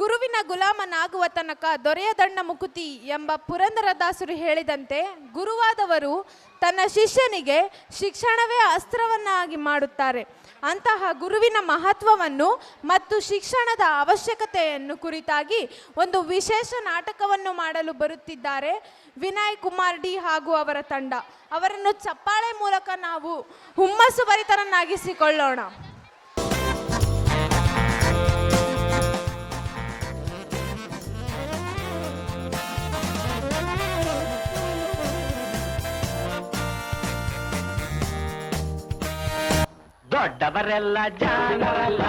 ಗುರುವಿನ ಗುಲಾಮನಾಗುವ ತನಕ ದೊರೆಯದಣ್ಣ ಮುಕುತಿ ಎಂಬ ಪುರಂದರದಾಸರು ಹೇಳಿದಂತೆ ಗುರುವಾದವರು ತನ್ನ ಶಿಷ್ಯನಿಗೆ ಶಿಕ್ಷಣವೇ ಅಸ್ತ್ರವನ್ನಾಗಿ ಮಾಡುತ್ತಾರೆ. ಅಂತಹ ಗುರುವಿನ ಮಹತ್ವವನ್ನು ಮತ್ತು ಶಿಕ್ಷಣದ ಅವಶ್ಯಕತೆಯನ್ನು ಕುರಿತಾಗಿ ಒಂದು ವಿಶೇಷ ನಾಟಕವನ್ನು ಮಾಡಲು ಬರುತ್ತಿದ್ದಾರೆ ವಿನಯ್ ಕುಮಾರ್ ಡಿ ಹಾಗೂ ಅವರ ತಂಡ. ಅವರನ್ನು ಚಪ್ಪಾಳೆ ಮೂಲಕ ನಾವು ಹುಮ್ಮಸ್ಸು ಭರಿತರನ್ನಾಗಿಸಿಕೊಳ್ಳೋಣ. ದೊಡ್ಡವರೆಲ್ಲ ಜಾಣರಲ್ಲ,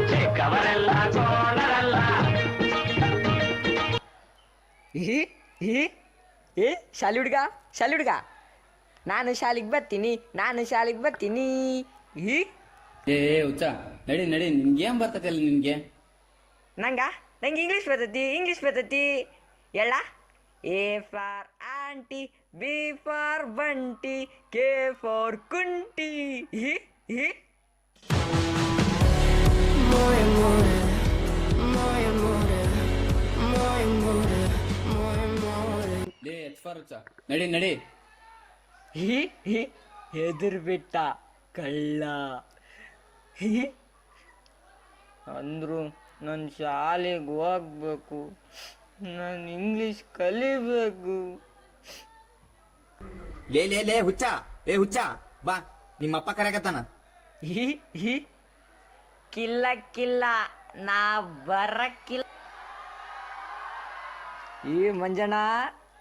ಚಿಕ್ಕವರೆಲ್ಲ ಗೋಳರಲ್ಲ. ಶಾಲಿ ಹುಡುಗ ನಾನು ಶಾಲಿಗೆ ಬರ್ತೀನಿ. ಏ ಹುಚ್ಚ, ನಡಿ ನಿನ್ಗೇನ್ ಬರ್ತೈತಲ್ಲ ನಿನ್ಗೆ? ನಂಗೆ ಇಂಗ್ಲೀಷ್ ಬರ್ತೈತಿ ಎಲ್ಲ. A for auntie, B for bunty, K for kunti. ಲೇ ಎಚ್ಫಾರ್ ಹುಚ್ಚ, ನಡಿ. ಹೆದರ್ ಬಿಟ್ಟ ಕಳ್ಳ. ಅಂದ್ರು ನನ್ನ ಶಾಲೆಗೆ ಹೋಗ್ಬೇಕು, ನಾನು ಇಂಗ್ಲಿಷ್ ಕಲಿಬೇಕು. ಲೇ ಹುಚ್ಚ ಬಾ, ನಿಮ್ಮಪ್ಪ ಕರೆಕತ್ತಾನ. ಕಿಲ್ಲ ನಾ ಬರಕ್ಕಿಲ್ಲ. ಈ ಮಂಜಣ್ಣ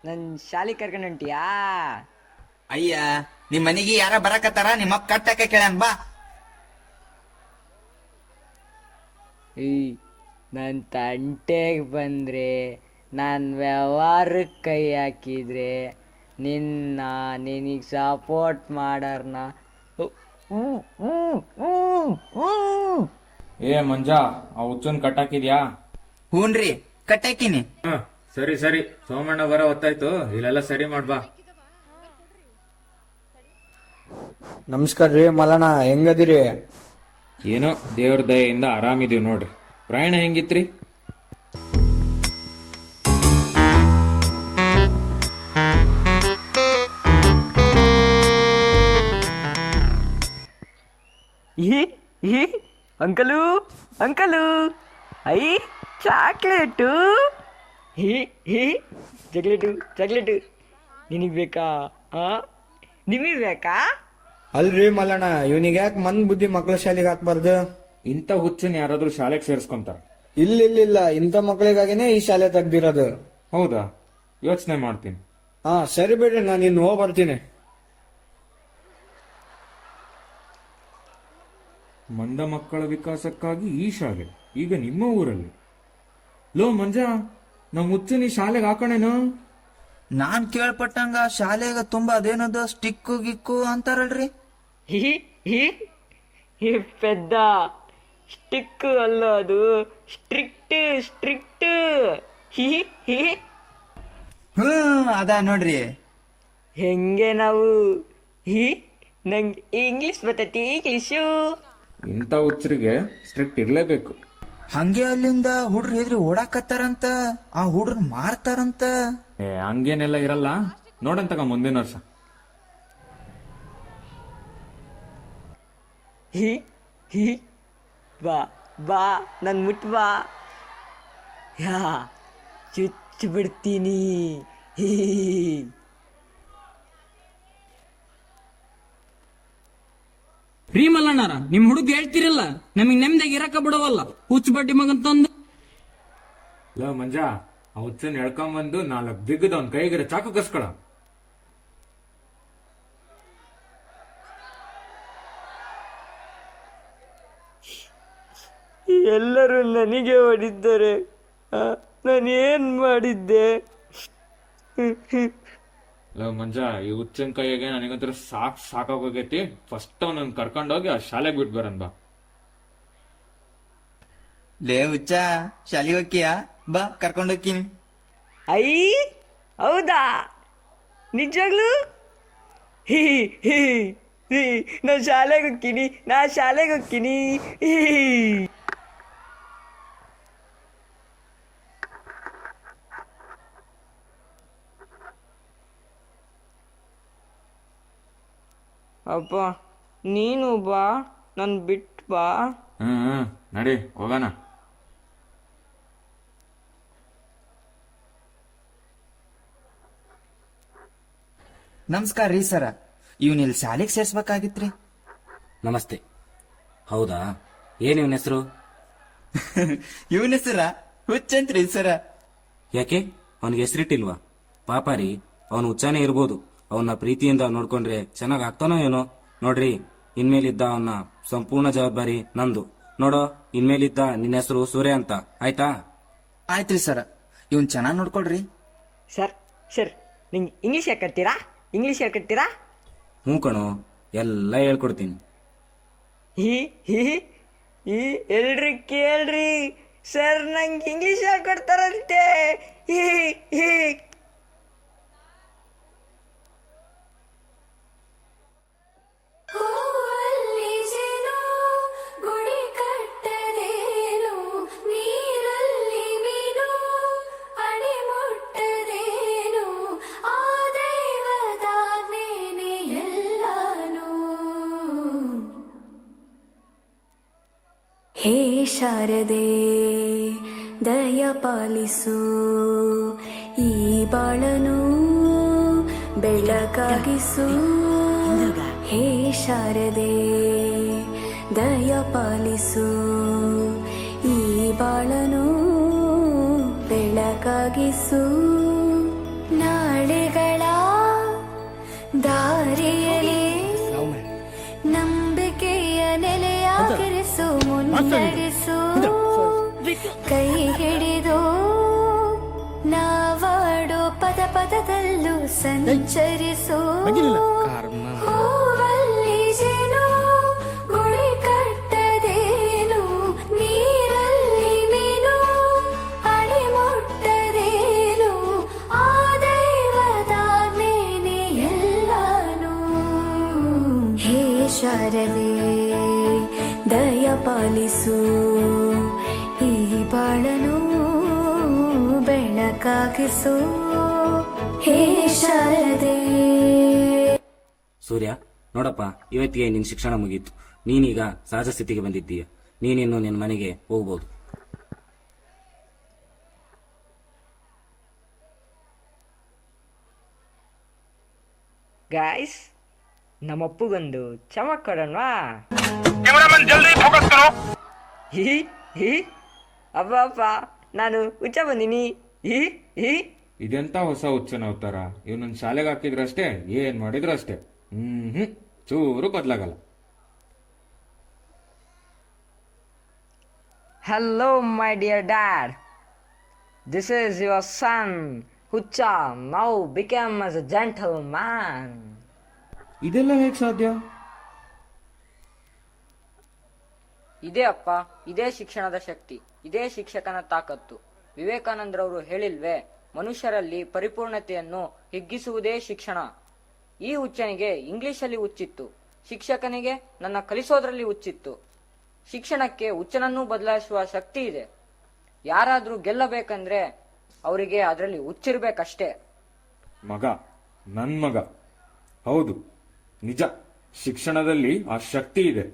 ನನ್ ಶಾಲೆ ಕರ್ಕೊಂಡು ಹೊಂಟಿಯಾ? ಅಯ್ಯ, ನಿಮ್ ಮನಿಗೆ ಯಾರ ಬರಕತ್ತಾರ, ನಿಮ್ಮಪ್ಪ ಕಟ್ಟಕ ಕೇಳನ್ ಬಾ. ನನ್ನ ತಂಟೆಗೆ ಬಂದ್ರೆ, ನಾನು ವ್ಯವಹಾರಕ್ಕೆ ಕೈ ಹಾಕಿದ್ರೆ ನಿನಗೆ ಸಪೋರ್ಟ್ ಮಾಡರ್ನ. ಏ ಮಂಜ, ಆ ಹುಚ್ಚನ್ ಕಟ್ಟಾಕಿದ್ಯಾ? ಹೂನ್ರಿ, ಕಟ್ಟಾಕಿನಿ. ಸರಿ ಸೋಮಣ್ಣ ಬರೋ ಹೊತ್ತಾಯ್ತು, ಇಲ್ಲೆಲ್ಲ ಸರಿ ಮಾಡ್ಬಾ. ನಮಸ್ಕಾರ ರೀ ಮಲ್ಲಣ್ಣ, ಹೆಂಗದಿರಿ? ಏನೋ ದೇವ್ರ ದಯೆಯಿಂದ ಆರಾಮಿದೀವಿ ನೋಡ್ರಿ. ಪ್ರಯಾಣ ಹೆಂಗಿತ್ರಿ? ಅಂಕಲು ಐ ಚಾಕ್ಲೇಟು. ಚಾಕ್ಲೇಟು ನಿನಗೆ ಬೇಕಾ? ನಿಮಗೆ ಬೇಕಾ? ಅಲ್ರಿ ಮಲ್ಲಣ್ಣ, ಇವನಿಗೆ ಯಾಕೆ ಮಂದ್ ಬುದ್ಧಿ ಮಕ್ಳ ಶಾಲೆಗೆ ಹಾಕ್ಬಾರ್ದು? ಇಂಥ ಹುಚ್ಚನ್ ಯಾರಾದ್ರೂ ಶಾಲೆಗೆ ಸೇರ್ಸ್ಕೊಂತಾರ? ಇಲ್ಲ, ಇಂಥ ಮಕ್ಳಿಗಾಗಿನೇ ಈ ಶಾಲೆ ತೆಗ್ದಿರೋದು. ಹೌದಾ? ಯೋಚನೆ ಮಾಡ್ತೀನಿ. ಸರಿ ಬಿಡ್ರಿ, ನಾನು ಇನ್ನು ಹೋಗಿ ಬರ್ತೀನಿ. ಮಂದ ಮಕ್ಕಳ ವಿಕಾಸಕ್ಕಾಗಿ ಈ ಶಾಲೆ ಈಗ ನಿಮ್ಮ ಊರಲ್ಲಿ. ಲೋ ಮಂಜ, ನಮ್ ಹುಚ್ಚನ್ ಈ ಶಾಲೆಗೆ ಹಾಕೋಣೇನು? ನಾನ್ ಕೇಳ್ಪಟ್ಟಂಗ ಶಾಲೆಗ ತುಂಬಾ ಅದೇನದು ಸ್ಟಿಕ್ಕು ಗಿಕ್ಕು ಅಂತಾರಲ್ರಿ. ಪೆದ್ದ ಸ್ಟಿಕ್ ಅಲ್ಲ, ಅದು ಸ್ಟ್ರಿಕ್ಟ್. ಅದ ನೋಡ್ರಿ. ಹೆಂಗೆ ನಾವು ನಂಗೆ ಇಂಗ್ಲಿಷ್ ಬರ್ತೈತಿ, ಇಂಗ್ಲಿಷು. ಇಂಥ ಹುಚ್ಚರಿಗೆ ಸ್ಟ್ರಿಕ್ಟ್ ಇರ್ಲೇಬೇಕು. ಹಂಗೆ ಅಲ್ಲಿಂದ ಹುಡ್ರು ಎದ್ರಿ ಓಡಾಕತ್ತಾರಂತ, ಆ ಹುಡ್ರನ್ ಮಾರ್ತಾರಂತ. ಹಂಗೇನೆಲ್ಲ ಇರಲ್ಲ, ನೋಡಂತಗ ಮುಂದಿನ ವರ್ಷ. ಬಾ ನನ್ ಮುಟ್ ಬಾ. ಚುಚ್ಚು ಬಿಡ್ತೀನಿ. ರೀ ಮಲ್ಲಣ್ಣಾರ, ನಿಮ್ ಹುಡುಗ ಹೇಳ್ತಿರಲ್ಲ, ನಮಗ್ ನೆಮ್ಮದಿಯಾಗಿ ಇರಕ ಬಿಡವಲ್ಲ, ಹುಚ್ಚ ಬಡ್ಡಿ ಮಗಂತಂದು. ಲೋ ಮಂಜ, ಆ ಹುಚ್ಚನ್ ಎಳ್ಕೊಂಬಂದು 4 ಬಿಗದ ಅವ್ನ ಕೈಗಿರ ಚಾಕು ಕಸ್ಕೊಳ. ಎಲ್ಲರೂ ನನಗೆ ಹೊಡಿದ್ದಾರೆ, ನಾನೇನ್ ಮಾಡಿದ್ದೆ? ಲೋ ಮಂಜ, ಈ ಹುಚ್ಚನ್ ಕೈಯಾಗೆ ನನಗಂತರ ಸಾಕಾಗೋಗೈತಿ. ಫಸ್ಟ್ ಅವ್ನ ಕರ್ಕೊಂಡೋಗಿ ಆ ಶಾಲೆಗೆ ಬಿಟ್ಟು ಬರನ್ ಬಾ. ಲೇ ಹುಚ್ಚ, ಶಾಲಿ ಹೋಗ್ತೀಯಾ? ಬಾ, ಕರ್ಕೊಂಡೋಗ್ತೀನಿ. ಐ ಹೌದಾ? ನಿಜವಾಗ್ಲು? ನಾ ಶಾಲೆಗೆ ಹೋಗ್ತೀನಿ. ಅಪ್ಪ ನೀನು ಬಾ ನನ್ ಬಿಟ್ಟು ಬಾ. ನಡಿ ಹೋಗೋಣ. ನಮಸ್ಕಾರ ರೀ ಸರ, ಇವ್ನ ಇಲ್ಲಿ ಶಾಲೆಗೆ ಸೇರ್ಸ್ಬೇಕಾಗಿತ್ರಿ. ನಮಸ್ತೆ. ಹೌದಾ, ಏನ್ ಇವನ ಹೆಸರು? ಇವನ ಹೆಸರ ಹುಚ್ಚಂತ್ರಿ ಸರ. ಯಾಕೆ ಅವನಿಗೆ ಹೆಸರಿಟ್ಟಿಲ್ವಾ? ಪಾಪ ರೀ, ಅವನು ಹುಚ್ಚಾನೇ ಇರ್ಬೋದು. ಅವನ್ನ ಪ್ರೀತಿಯಿಂದ ನೋಡ್ಕೊಂಡ್ರೆ ಚೆನ್ನಾಗ್ ಆಗ್ತಾನೋ ಏನೋ. ನೋಡ್ರಿ, ಇನ್ಮೇಲಿದ್ದ ಅವನ್ನ ಸಂಪೂರ್ಣ ಜವಾಬ್ದಾರಿ ನಂದು. ನೋಡೋ, ಇನ್ಮೇಲಿದ್ದ ನಿನ್ನ ಹೆಸರು ಸೂರ್ಯ ಅಂತ, ಆಯ್ತಾ? ಆಯ್ತ್ರಿ ಸರ, ಇವನ್ ಚೆನ್ನಾಗ್ ನೋಡ್ಕೊಳ್ರಿ. ಸರ್ ಸರ್ ನಿಂಗೆ ಇಂಗ್ಲೀಷ್ ಹೇಳ್ಕೊಡ್ತೀರಾ? ಇಂಗ್ಲೀಷ್ ಹೇಳ್ಕೊಡ್ತೀರಾ? ಹ್ಞೂ ಕಣೋ, ಎಲ್ಲ ಹೇಳ್ಕೊಡ್ತೀನಿ. ಹಿ ಹಿ ಈ ಎಲ್ರಿ ಕೇಳ್ರಿ, ಸರ್ ನಂಗೆ ಇಂಗ್ಲೀಷ್ ಹೇಳ್ಕೊಡ್ತಾರಂತೆ. ಹಿ ಹಿ ಹೂವಲ್ಲಿ ಜೇನು ಗುಡಿ ಕಟ್ಟದೇನು, ನೀರಲ್ಲಿ ಮೀನು ಅಡಿ ಮುಟ್ಟದೇನು, ಆ ದೈವದಾಜ್ಞೆನೇ ಎಲ್ಲಾನು. ಹೇ ಶಾರದೆ ದಯ ಪಾಲಿಸು, ಈ ಬಾಳನು ಬೆಳಕಾಗಿಸು. ಹೇ ಶಾರದೆ ದಯ ಪಾಲಿಸು, ಈ ಬಾಳನು ಬೆಳಕಾಗಿಸು. ನಾಳೆಗಳ ದಾರಿಯಲ್ಲಿ ನಂಬಿಕೆಯ ನೆಲೆಯಾಗಿರಿಸು, ಮುನ್ನಡೆಸು. ಕೈ ಹಿಡಿದು ನಾವಾಡೋ ಪದ ಪದದಲ್ಲೂ ಸಂಚರಿಸು. ಹೂವಲ್ಲಿ ಜೇನು ಗುಳಿ ಕಟ್ಟದೇನು, ನೀರಲ್ಲಿ ಮೀನು ಅಡಿ ಮುಟ್ಟದೇನು, ಆ ದೈವದಾಜ್ಞೆನೇ ಎಲ್ಲಾನು. ಹೇ ಶಾರದೆ ದಯ ಪಾಲಿಸು, ಈ ಬಾಳನು ಬೆಳಕಾಗಿಸು. ಹೇ ಶಾರದೆ. ಸೂರ್ಯ, ನೋಡಪ್ಪ, ಇವತ್ತಿಗೆ ನಿನ್ ಶಿಕ್ಷಣ ಮುಗೀತು. ನೀನೀಗ ಸಹಜ ಸ್ಥಿತಿಗೆ ಬಂದಿದ್ದೀಯ. ನೀನಿನ್ನು ನಿನ್ನ ಮನೆಗೆ ಹೋಗ್ಬೋದು. ಗಾಯ್ಸ್, ನಮ್ಮಪ್ಪಗೊಂದು ಚಮಕ್ ಕೊಡೋಣವಾ? ಹಿ ಹಿ ಅಪ್ಪ ಅಪ್ಪ, ನಾನು ಹುಚ್ಚ ಬಂದಿನಿ. ಹಿ ಹಿ ಇದೆಂತ ಹೊಸ ಹುಚ್ಚನ ಅವತಾರ. ಇವನನ್ನ ಶಾಲೆಗೆ ಹಾಕಿದ್ರಷ್ಟೇ, ಏನ್ ಮಾಡಿದ್ರಷ್ಟೇ. ಚೂರು ಬದ್ಲಾಗಲ್ಲ. Hello, my dear dad. This is your son, Hucha, now become as a gentleman. ಇದೆಲ್ಲ ಹೇಗ್ ಸಾಧ್ಯ? ಇದೇ ಅಪ್ಪ, ಇದೇ ಶಿಕ್ಷಣದ ಶಕ್ತಿ, ಇದೇ ಶಿಕ್ಷಕನ ತಾಕತ್ತು. ವಿವೇಕಾನಂದರವರು ಹೇಳಿಲ್ವೇ, ಮನುಷ್ಯರಲ್ಲಿ ಪರಿಪೂರ್ಣತೆಯನ್ನು ಹಿಗ್ಗಿಸುವುದೇ ಶಿಕ್ಷಣ. ಈ ಹುಚ್ಚನಿಗೆ ಇಂಗ್ಲಿಷಲ್ಲಿ ಹುಚ್ಚಿತ್ತು, ಶಿಕ್ಷಕನಿಗೆ ನನ್ನ ಕಲಿಸೋದ್ರಲ್ಲಿ ಹುಚ್ಚಿತ್ತು. ಶಿಕ್ಷಣಕ್ಕೆ ಹುಚ್ಚನನ್ನೂ ಬದಲಾಯಿಸುವ ಶಕ್ತಿ ಇದೆ. ಯಾರಾದ್ರೂ ಗೆಲ್ಲಬೇಕಂದ್ರೆ ಅವರಿಗೆ ಅದರಲ್ಲಿ ಹುಚ್ಚಿರ್ಬೇಕಷ್ಟೇ. ಮಗ, ನನ್ ಮಗ. ಹೌದು, ನಿಜ, ಶಿಕ್ಷಣದಲ್ಲಿ ಆ ಶಕ್ತಿ ಇದೆ.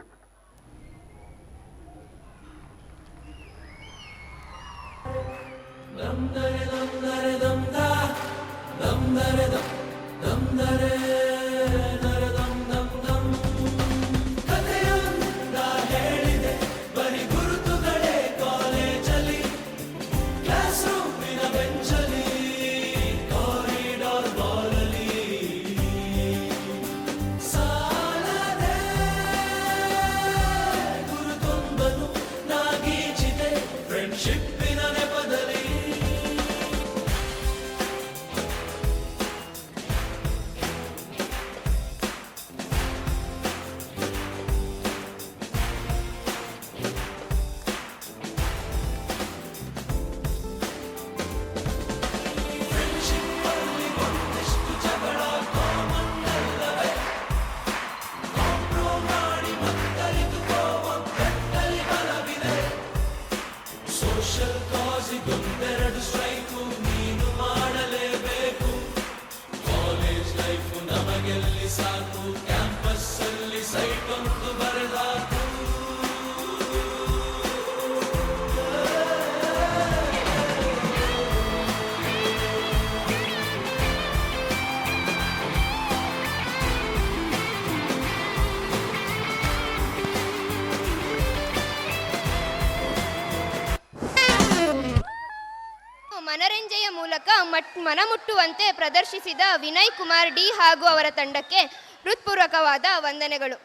ಸಾಕು ಕ್ಯಾಂಪಸ್ ಜನರಂಜೆಯ ಮೂಲಕ ಮನಮುಟ್ಟುವಂತೆ ಪ್ರದರ್ಶಿಸಿದ ವಿನಯ್ ಕುಮಾರ್ ಡಿ ಹಾಗೂ ಅವರ ತಂಡಕ್ಕೆ ಹೃತ್ಪೂರ್ವಕವಾದ ವಂದನೆಗಳು.